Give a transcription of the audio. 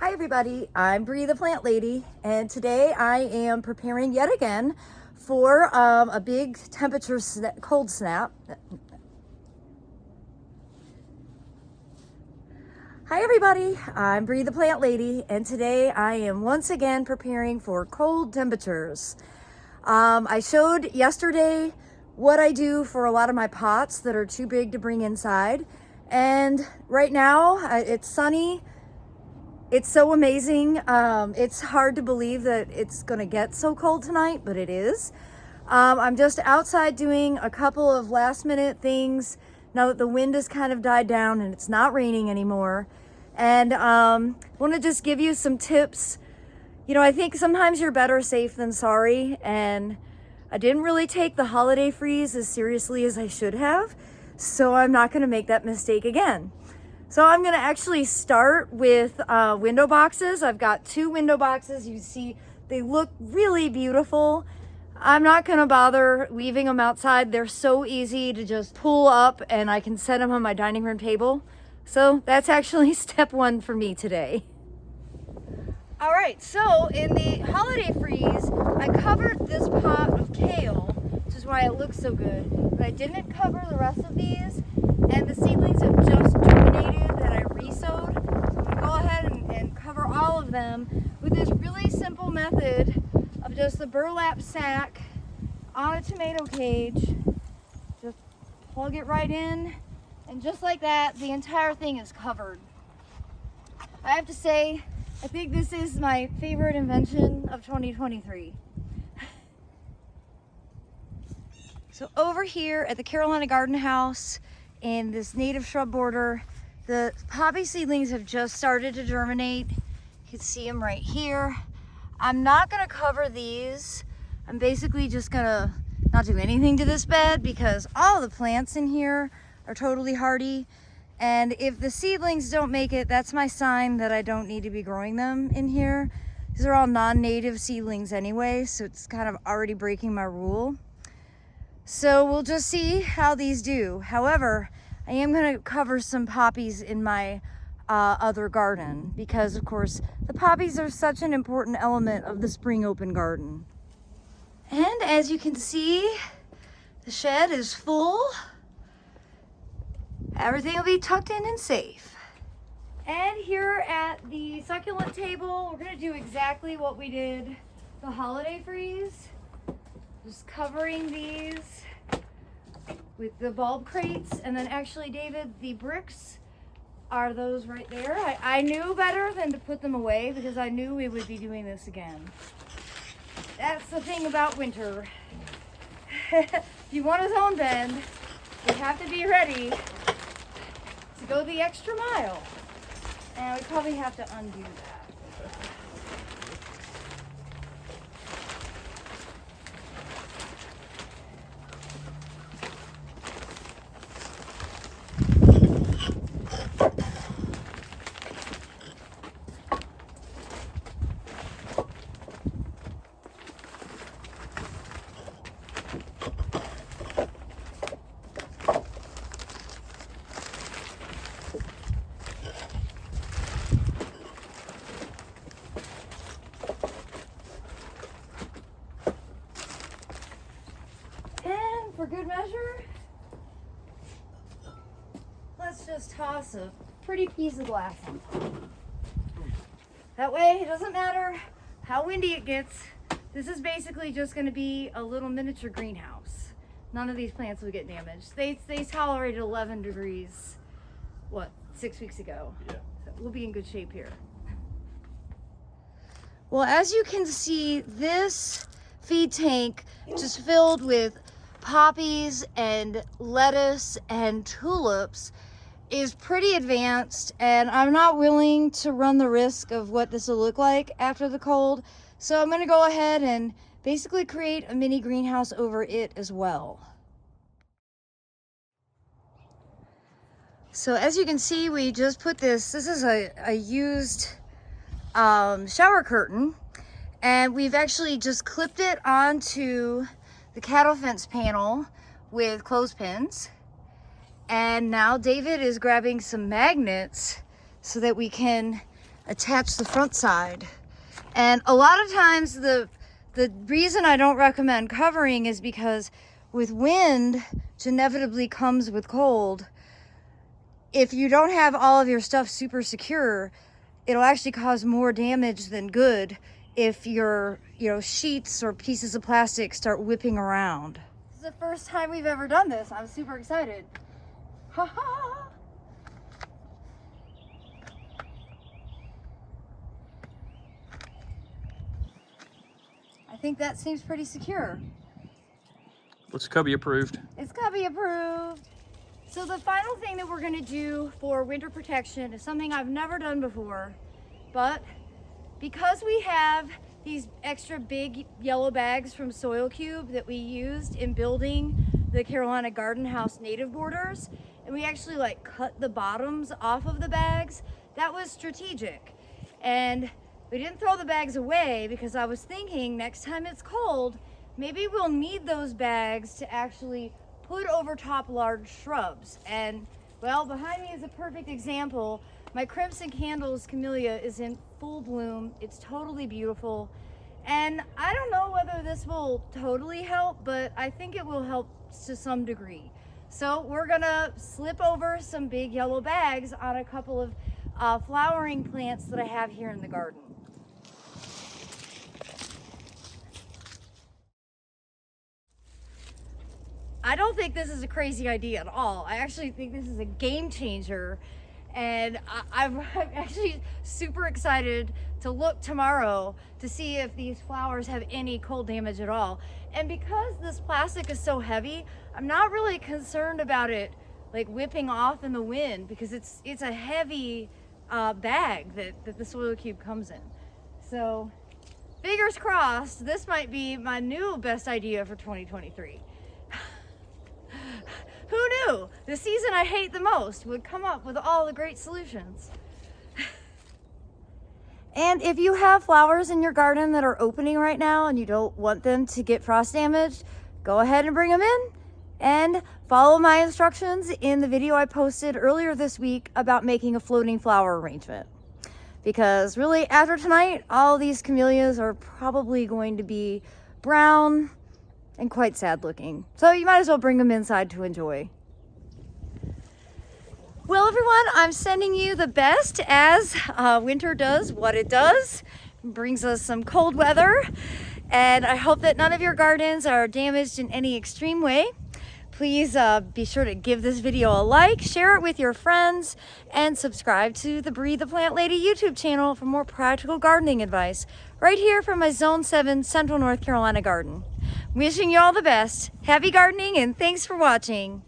Hi everybody, I'm Bree the Plant Lady, and today I am preparing yet again for a big temperature cold snap. Hi everybody, I'm Bree the Plant Lady, and today I am once again preparing for cold temperatures. I showed yesterday what I do for a lot of my pots that are too big to bring inside, and right now it's sunny. It's so amazing. It's hard to believe that it's gonna get so cold tonight, but it is. I'm just outside doing a couple of last minute things now that the wind has kind of died down and it's not raining anymore. And want to just give you some tips. You know, I think sometimes you're better safe than sorry, and I didn't really take the holiday freeze as seriously as I should have, so I'm not gonna make that mistake again. So I'm gonna actually start with window boxes. I've got 2 window boxes. You see, they look really beautiful. I'm not gonna bother leaving them outside. They're so easy to just pull up and I can set them on my dining room table. So that's actually step 1 for me today. All right, so in the holiday freeze, I covered this pot of kale, which is why it looks so good, but I didn't cover the rest of these, and the seedlings have just germinated that I re-sowed. So I'm gonna go ahead and cover all of them with this really simple method of just the burlap sack on a tomato cage. Just plug it right in, and just like that, the entire thing is covered. I have to say, I think this is my favorite invention of 2023. So over here at the Carolina Garden House in this native shrub border, the poppy seedlings have just started to germinate. You can see them right here. I'm not gonna cover these. I'm basically just gonna not do anything to this bed because all the plants in here are totally hardy. And if the seedlings don't make it, that's my sign that I don't need to be growing them in here. These are all non-native seedlings anyway, so it's kind of already breaking my rule. So we'll just see how these do. However, I am gonna cover some poppies in my other garden because of course the poppies are such an important element of the spring open garden. And as you can see, the shed is full. Everything will be tucked in and safe. And here at the succulent table, we're gonna do exactly what we did the holiday freeze. Just covering these with the bulb crates. And then actually, David, the bricks are those right there. I knew better than to put them away because I knew we would be doing this again. That's the thing about winter. If you want his own bed, you have to be ready to go the extra mile. And we probably have to undo that. For good measure, let's just toss a pretty piece of glass on top. That way, it doesn't matter how windy it gets. This is basically just going to be a little miniature greenhouse. None of these plants will get damaged. They tolerated 11 degrees, 6 weeks ago? Yeah. So we'll be in good shape here. Well, as you can see, this feed tank just filled with poppies and lettuce and tulips is pretty advanced, and I'm not willing to run the risk of what this will look like after the cold, so I'm going to go ahead and basically create a mini greenhouse over it as well. So as you can see, we just put this is a used shower curtain, and we've actually just clipped it onto the cattle fence panel with clothespins. And now David is grabbing some magnets so that we can attach the front side. And a lot of times the reason I don't recommend covering is because with wind, which inevitably comes with cold, if you don't have all of your stuff super secure, it'll actually cause more damage than good if your, sheets or pieces of plastic start whipping around. This is the first time we've ever done this. I'm super excited. Ha ha! I think that seems pretty secure. Looks cubby approved. It's cubby approved. So the final thing that we're gonna do for winter protection is something I've never done before, but because we have these extra big yellow bags from Soil Cube that we used in building the Carolina Garden House native borders, and we actually cut the bottoms off of the bags, that was strategic. And we didn't throw the bags away because I was thinking next time it's cold, maybe we'll need those bags to actually put over top large shrubs. And well, behind me is a perfect example. My Crimson Candles camellia is in full bloom. It's totally beautiful. And I don't know whether this will totally help, but I think it will help to some degree. So we're gonna slip over some big yellow bags on a couple of flowering plants that I have here in the garden. I don't think this is a crazy idea at all. I actually think this is a game changer, and I'm actually super excited to look tomorrow to see if these flowers have any cold damage at all. And because this plastic is so heavy, I'm not really concerned about it whipping off in the wind, because it's a heavy bag that the Soil Cube comes in. So fingers crossed, this might be my new best idea for 2023. Who knew the season I hate the most would come up with all the great solutions? And if you have flowers in your garden that are opening right now and you don't want them to get frost damaged, go ahead and bring them in and follow my instructions in the video I posted earlier this week about making a floating flower arrangement. Because really, after tonight, all these camellias are probably going to be brown and quite sad looking. So you might as well bring them inside to enjoy. Well, everyone, I'm sending you the best as winter does what it does. It brings us some cold weather, and I hope that none of your gardens are damaged in any extreme way. Please be sure to give this video a like, share it with your friends, and subscribe to the Breathe the Plant Lady YouTube channel for more practical gardening advice right here from my Zone 7 Central North Carolina garden. Wishing you all the best. Happy gardening, and thanks for watching.